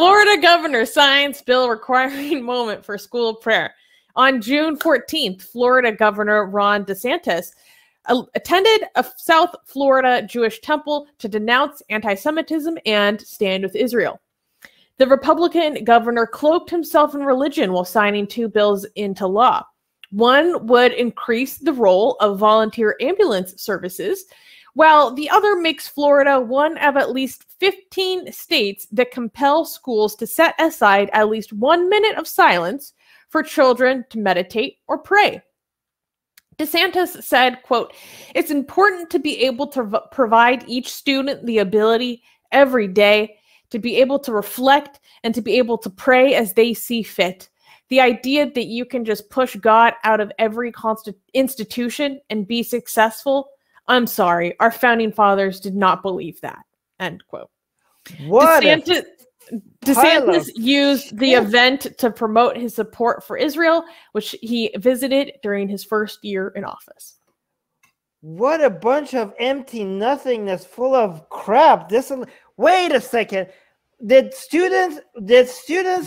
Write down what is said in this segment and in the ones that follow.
Florida governor signs bill requiring moment for school prayer. On June 14th, Florida Governor Ron DeSantis attended a South Florida Jewish temple to denounce anti-Semitism and stand with Israel. The Republican governor cloaked himself in religion while signing two bills into law. One would increase the role of volunteer ambulance services, while the other makes Florida one of at least 15 states that compel schools to set aside at least 1 minute of silence for children to meditate or pray. DeSantis said, quote, "It's important to be able to provide each student the ability every day to be able to reflect and to be able to pray as they see fit. The idea that you can just push God out of every institution and be successful, I'm sorry, our founding fathers did not believe that," end quote. What DeSantis used the event to promote his support for Israel, which he visited during his first year in office. What a bunch of empty nothingness full of crap. Wait a second. Did students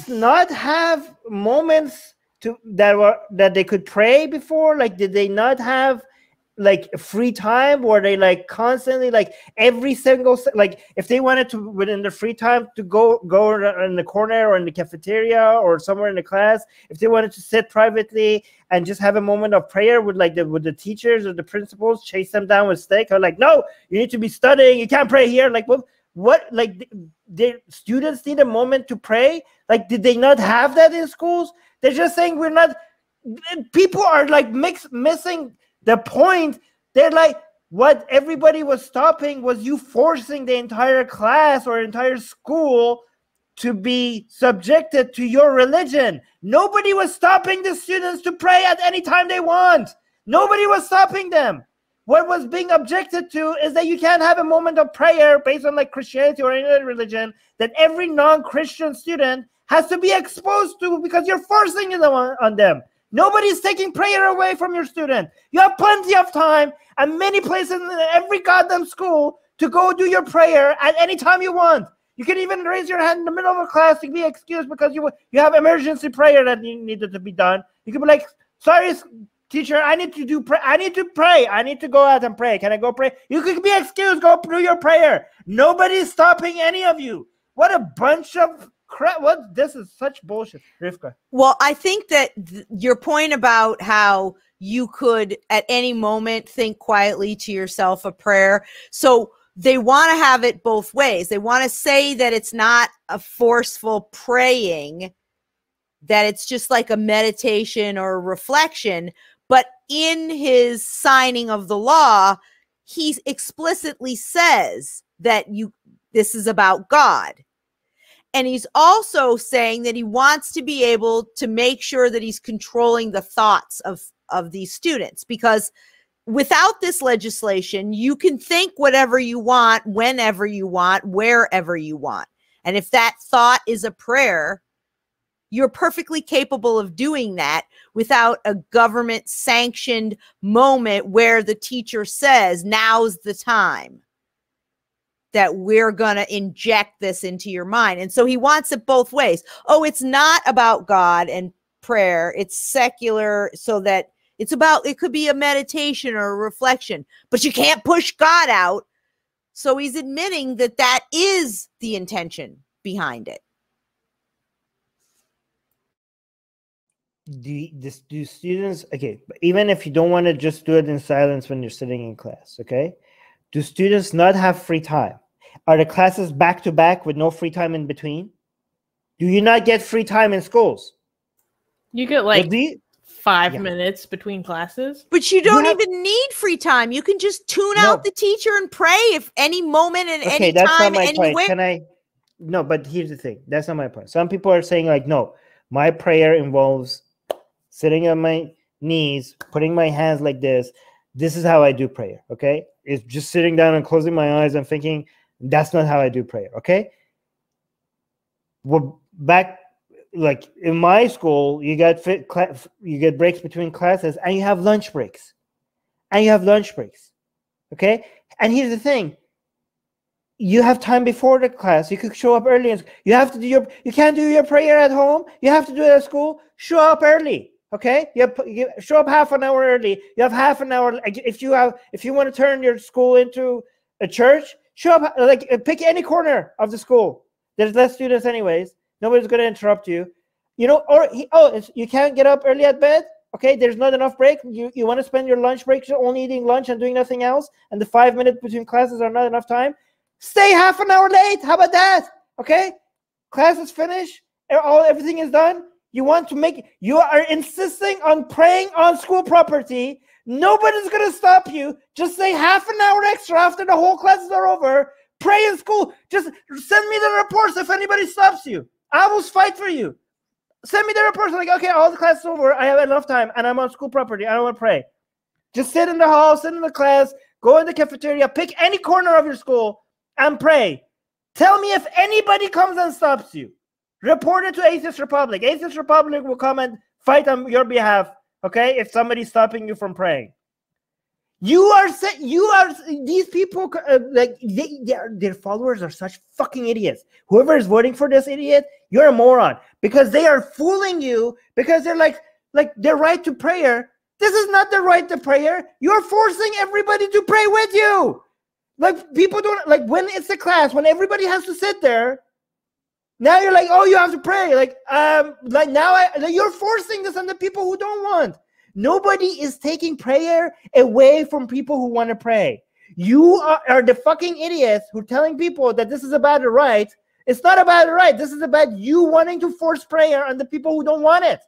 not have moments that they could pray before? Like, did they not have like free time? Were they like constantly, like every single, like if they wanted to within their free time to go in the corner or in the cafeteria or somewhere in the class, if they wanted to sit privately and just have a moment of prayer, would the teachers or the principals chase them down with stick or like, no, you need to be studying, you can't pray here? Like, what like the students need a moment to pray? Like, did they not have that in schools? They're just saying we're not. People are like missing the point. They're like, what everybody was stopping was you forcing the entire class or entire school to be subjected to your religion. Nobody was stopping the students to pray at any time they want. Nobody was stopping them. What was being objected to is that you can't have a moment of prayer based on like Christianity or any other religion that every non-Christian student has to be exposed to because you're forcing it on them. Nobody's taking prayer away from your student. You have plenty of time and many places in every goddamn school to go do your prayer at any time you want. You can even raise your hand in the middle of a class to be excused because you have emergency prayer that needed to be done. You can be like, sorry, teacher, I need to pray. I need to go out and pray. Can I go pray? You could be excused. Go do your prayer. Nobody's stopping any of you. What a bunch of crap. This is such bullshit. Rivka. Well, I think that your point about how you could at any moment think quietly to yourself a prayer. So they want to have it both ways. They want to say that it's not a forceful praying, that it's just like a meditation or a reflection. But in his signing of the law, he explicitly says that this is about God. And he's also saying that he wants to be able to make sure that he's controlling the thoughts of these students, because without this legislation, you can think whatever you want, whenever you want, wherever you want. And if that thought is a prayer, you're perfectly capable of doing that without a government sanctioned moment where the teacher says, now's the time that we're going to inject this into your mind. And so he wants it both ways. Oh, it's not about God and prayer. It's secular, so that it could be a meditation or a reflection, but you can't push God out. So he's admitting that that is the intention behind it. Do students, okay, even if you don't want to just do it in silence when you're sitting in class, okay, do students not have free time? Are the classes back to back with no free time in between? Do you not get free time in schools? You get like 5 minutes between classes. But you don't even need free time. You can just tune out the teacher and pray if any moment and any that's time, not my anywhere. Point. No, but here's the thing. That's not my point. Some people are saying like, no, my prayer involves sitting on my knees, putting my hands like this. This is how I do prayer, okay? It's just sitting down and closing my eyes and thinking, that's not how I do prayer, okay? Well, back, like in my school, you get breaks between classes and you have lunch breaks. Okay? And here's the thing. you have time before the class. You could show up early. And you have to do you can't do your prayer at home. You have to do it at school. Show up early. Okay, you show up half an hour early. You have half an hour. If you want to turn your school into a church, show up. Like, pick any corner of the school. There's less students anyways. Nobody's going to interrupt you. You know, or you can't get up early at bed. Okay, there's not enough break. You want to spend your lunch break only eating lunch and doing nothing else, and the 5 minutes between classes are not enough time. Stay half an hour late. How about that? Okay, class is finished. Everything is done. You are insisting on praying on school property. Nobody's going to stop you. Just say half an hour extra after the whole classes are over. Pray in school. Just send me the reports if anybody stops you. I will fight for you. Send me the reports. Like, okay, all the class is over. I have enough time, and I'm on school property. I don't want to pray. Just sit in the hall, sit in the class, go in the cafeteria, pick any corner of your school, and pray. Tell me if anybody comes and stops you. Report it to Atheist Republic. Atheist Republic will come and fight on your behalf, okay, if somebody's stopping you from praying. These people, their followers are such fucking idiots. Whoever is voting for this idiot, you're a moron. Because they are fooling you, because they're like their right to prayer. This is not the right to prayer. You're forcing everybody to pray with you. Like, people don't, like, when it's a class, when everybody has to sit there, now you're like, oh, you have to pray. You're forcing this on the people who don't want. Nobody is taking prayer away from people who want to pray. You are the fucking idiots who are telling people that this is about the right. It's not about the right. This is about you wanting to force prayer on the people who don't want it.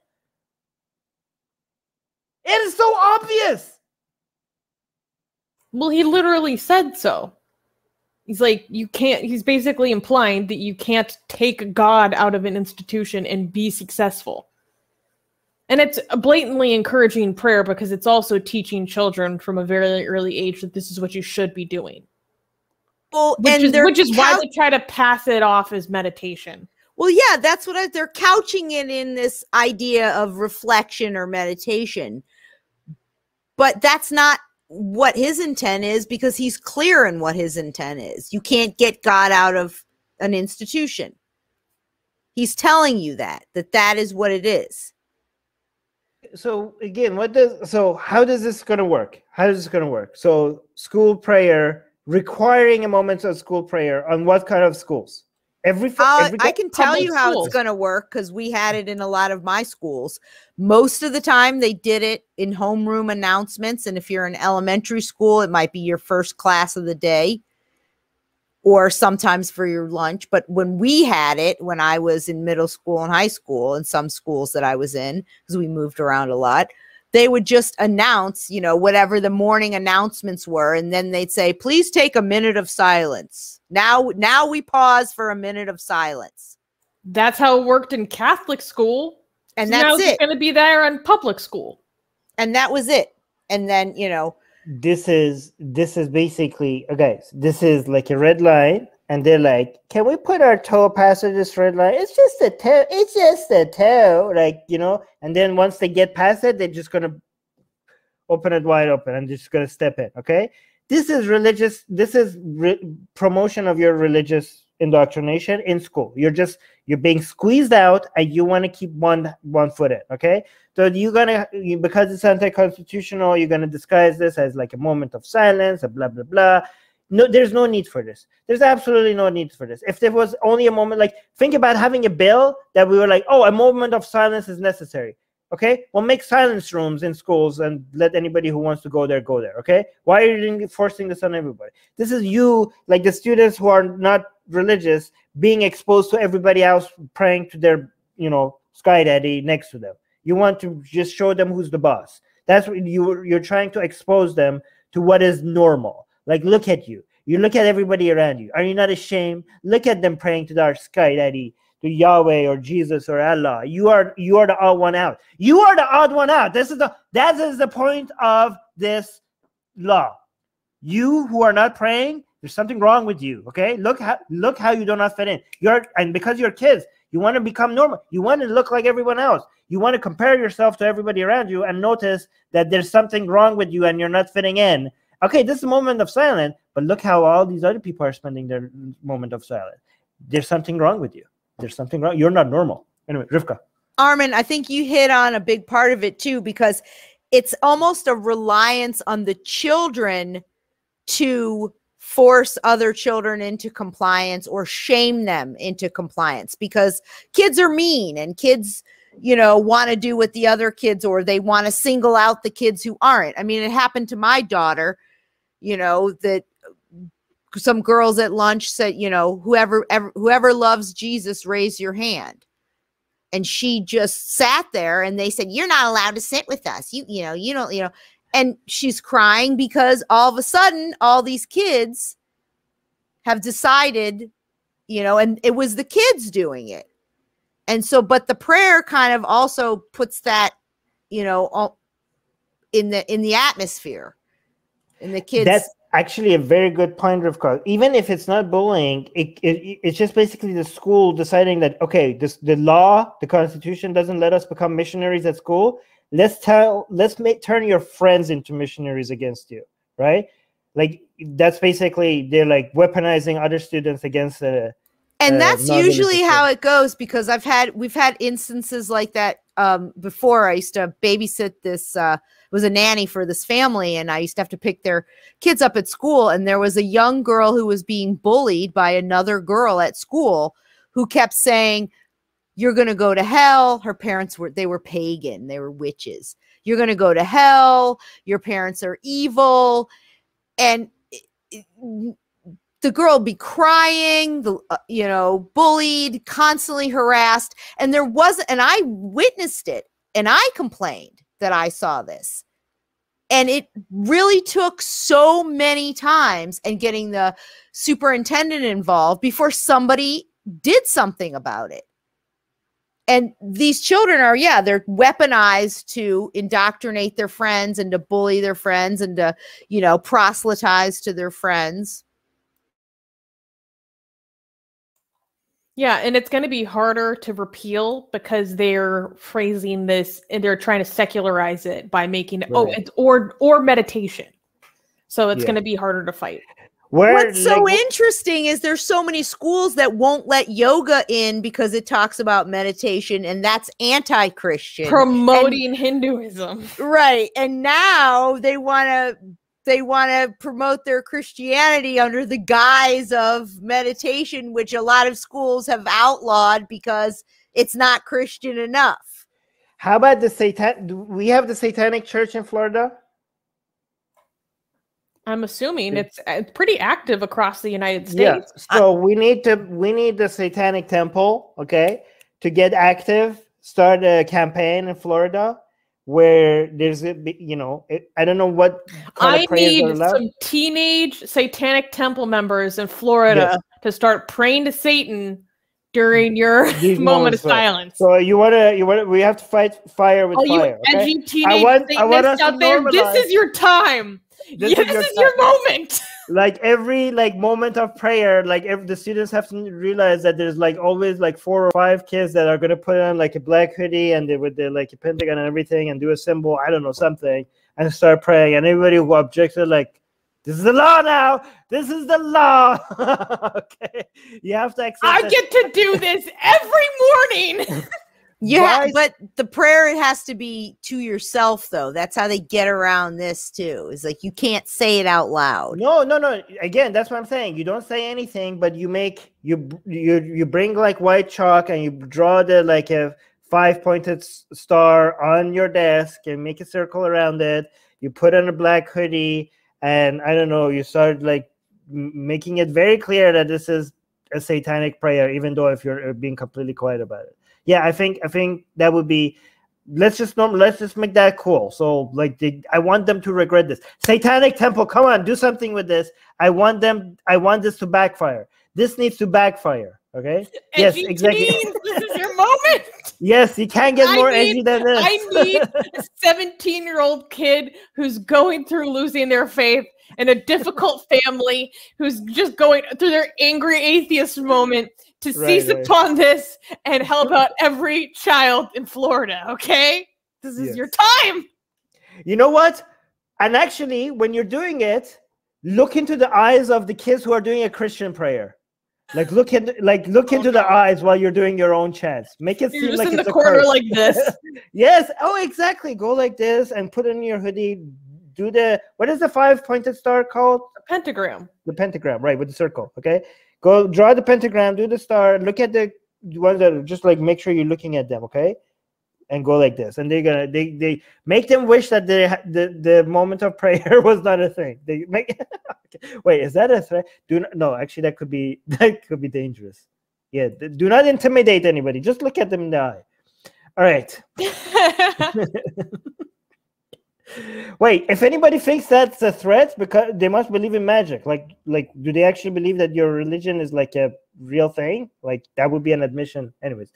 It is so obvious. Well, he literally said so. He's like, you can't, he's basically implying that you can't take God out of an institution and be successful. And it's blatantly encouraging prayer because it's also teaching children from a very early age that this is what you should be doing. Well, which is why they try to pass it off as meditation. Well, yeah, that's what they're couching it in, this idea of reflection or meditation. But that's not what his intent is, because he's clear in what his intent is. You can't get God out of an institution. He's telling you that is what it is. So again, how does this going to work? How is this going to work? So school prayer, requiring a moment of school prayer on what kind of schools? I can tell you how it's going to work, because we had it in a lot of my schools. Most of the time they did it in homeroom announcements. And if you're in elementary school, it might be your first class of the day or sometimes for your lunch. But when we had it, when I was in middle school and high school, and some schools that I was in, because we moved around a lot, they would just announce, whatever the morning announcements were. And then they'd say, please take a minute of silence. Now we pause for a minute of silence. That's how it worked in Catholic school. And that's now it. It's going to be there in public school. And that was it. And then, this is basically, guys, this is like a red line. And they're like, can we put our toe past this red line? It's just a toe. It's just a toe. And then once they get past it, they're just going to open it wide open and just going to step in. Okay. This is religious. This is promotion of your religious indoctrination in school. You're being squeezed out, and you want to keep one foot in. Okay. So because it's anti-constitutional, you're going to disguise this as like a moment of silence, a blah, blah, blah. No, there's no need for this. There's absolutely no need for this. If there was only a moment, like, think about having a bill that we were like, oh, a moment of silence is necessary. Okay, well, make silence rooms in schools and let anybody who wants to go there, go there. Okay, why are you forcing this on everybody? This is you, like the students who are not religious, being exposed to everybody else praying to their, sky daddy next to them. You want to just show them who's the boss. That's what you're trying to expose them to what is normal. Like, look at you. You look at everybody around you. Are you not ashamed? Look at them praying to their sky daddy, to Yahweh or Jesus or Allah. You are the odd one out. You are the odd one out. That is the point of this law. You who are not praying, there's something wrong with you. Okay, look how you do not fit in. And because you're kids, you want to become normal. You want to look like everyone else. You want to compare yourself to everybody around you and notice that there's something wrong with you and you're not fitting in. Okay, this is a moment of silence, but look how all these other people are spending their moment of silence. There's something wrong with you. There's something wrong. You're not normal. Anyway, Rivka. Armin, I think you hit on a big part of it too, because it's almost a reliance on the children to force other children into compliance or shame them into compliance, because kids are mean and kids, you know, want to do what the other kids, or they want to single out the kids who aren't. I mean, it happened to my daughter, you know, that some girls at lunch said, you know, whoever loves Jesus, raise your hand. And she just sat there and they said, you're not allowed to sit with us. You don't. And she's crying because all of a sudden, all these kids have decided, you know, and it was the kids doing it. And so, but the prayer kind of also puts that, you know, in the atmosphere, in the kids. That's actually a very good point, Rivka. Even if it's not bullying, it's just basically the school deciding that, okay, the law, the Constitution doesn't let us become missionaries at school. Let's turn your friends into missionaries against you, right? Like, that's basically, they're like weaponizing other students against the. And that's usually how it goes, because we've had instances like that before. I used to babysit this, was a nanny for this family, and I used to have to pick their kids up at school. And there was a young girl who was being bullied by another girl at school who kept saying, you're going to go to hell. Her parents were pagan. They were witches. You're going to go to hell. Your parents are evil. And the girl would be crying, you know, bullied, constantly harassed. And and I witnessed it, and I complained that I saw this. And it really took so many times and getting the superintendent involved before somebody did something about it. And these children are, they're weaponized to indoctrinate their friends and to bully their friends and to, you know, proselytize to their friends. Yeah, and it's going to be harder to repeal because they're phrasing this and they're trying to secularize it by making it, it's or meditation. So it's going to be harder to fight. What's so interesting is there's so many schools that won't let yoga in because it talks about meditation, and that's anti-Christian. Promoting Hinduism. Right. And now they want to promote their Christianity under the guise of meditation, which a lot of schools have outlawed because it's not Christian enough. How about we have the Satanic Church in Florida? I'm assuming it's pretty active across the United States. Yeah. So we need the Satanic Temple, okay, to get active. Start a campaign in Florida where there's I don't know what kind of prayers are allowed. I need some teenage Satanic Temple members in Florida to start praying to Satan during your moment of silence. So we have to fight fire with fire. You edgy teenage Satanists out there, this is your time. This is your moment. Like every moment of prayer, the students have to realize that there's always 4 or 5 kids that are gonna put on a black hoodie and with a pentagon and everything and do a symbol, I don't know, something, and start praying. And everybody who objected, this is the law now. This is the law. Okay, you have to accept. I get to do this every morning. But the prayer, it has to be to yourself, though. That's how they get around this too. It's you can't say it out loud. No. Again, that's what I'm saying. You don't say anything, but you bring white chalk and you draw the a 5-pointed star on your desk and make a circle around it. You put on a black hoodie and I don't know. You start making it very clear that this is a satanic prayer, even though if you're being completely quiet about it. Yeah, I think that would be. Let's just make that cool. So I want them to regret this. Satanic Temple, come on, do something with this. I want this to backfire. This needs to backfire. Okay. Yes, exactly. This is your moment. Yes, you can't get more edgy than this. I need a 17-year-old kid who's going through losing their faith in a difficult family, who's just going through their angry atheist moment, to seize upon this and help out every child in Florida, okay? This is your time. You know what? And actually, when you're doing it, look into the eyes of the kids who are doing a Christian prayer. Like look into the eyes while you're doing your own chants. Make it You're seem just like in it's the a corner curse. like this. Yes. Oh, exactly. Go like this and put it in your hoodie. Do the, what is the 5-pointed star called? Pentagram. The pentagram, right, with the circle. Okay. Go draw the pentagram, do the star, look at the ones that are just like, make sure you're looking at them, okay? And go like this. And they make them wish that the moment of prayer was not a thing. They make wait, is that a threat? No, actually that could be dangerous. Yeah, do not intimidate anybody. Just look at them in the eye. All right. Wait, if anybody thinks that's a threat, because they must believe in magic. Like do they actually believe that your religion is like a real thing? Like that would be an admission. Anyways.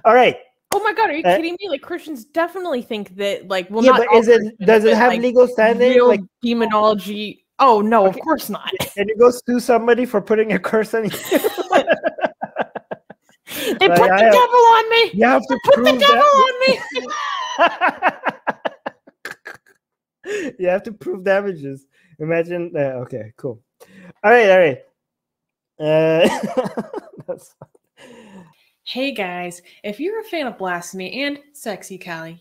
All right. Oh my God, are you kidding me? Like Christians definitely think that, like, well, yeah, not but all does it Christians, have like, legal standing? real Like demonology. Oh no, okay. Of course not. Can you go sue somebody for putting a curse on you? They put the devil on me. You have to put the devil on me. You have to prove damages. Imagine. Okay, cool. All right. That's fine. Hey guys, if you're a fan of blasphemy and sexy Callie,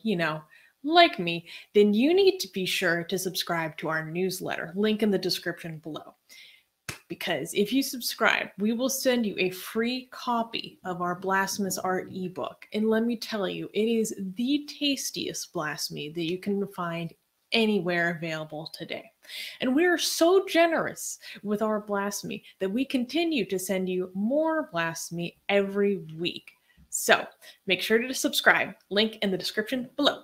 like me, then you need to be sure to subscribe to our newsletter, link in the description below. Because if you subscribe, we will send you a free copy of our Blasphemous Art ebook. And let me tell you, it is the tastiest blasphemy that you can find anywhere available today. And we are so generous with our blasphemy that we continue to send you more blasphemy every week. So make sure to subscribe, link in the description below.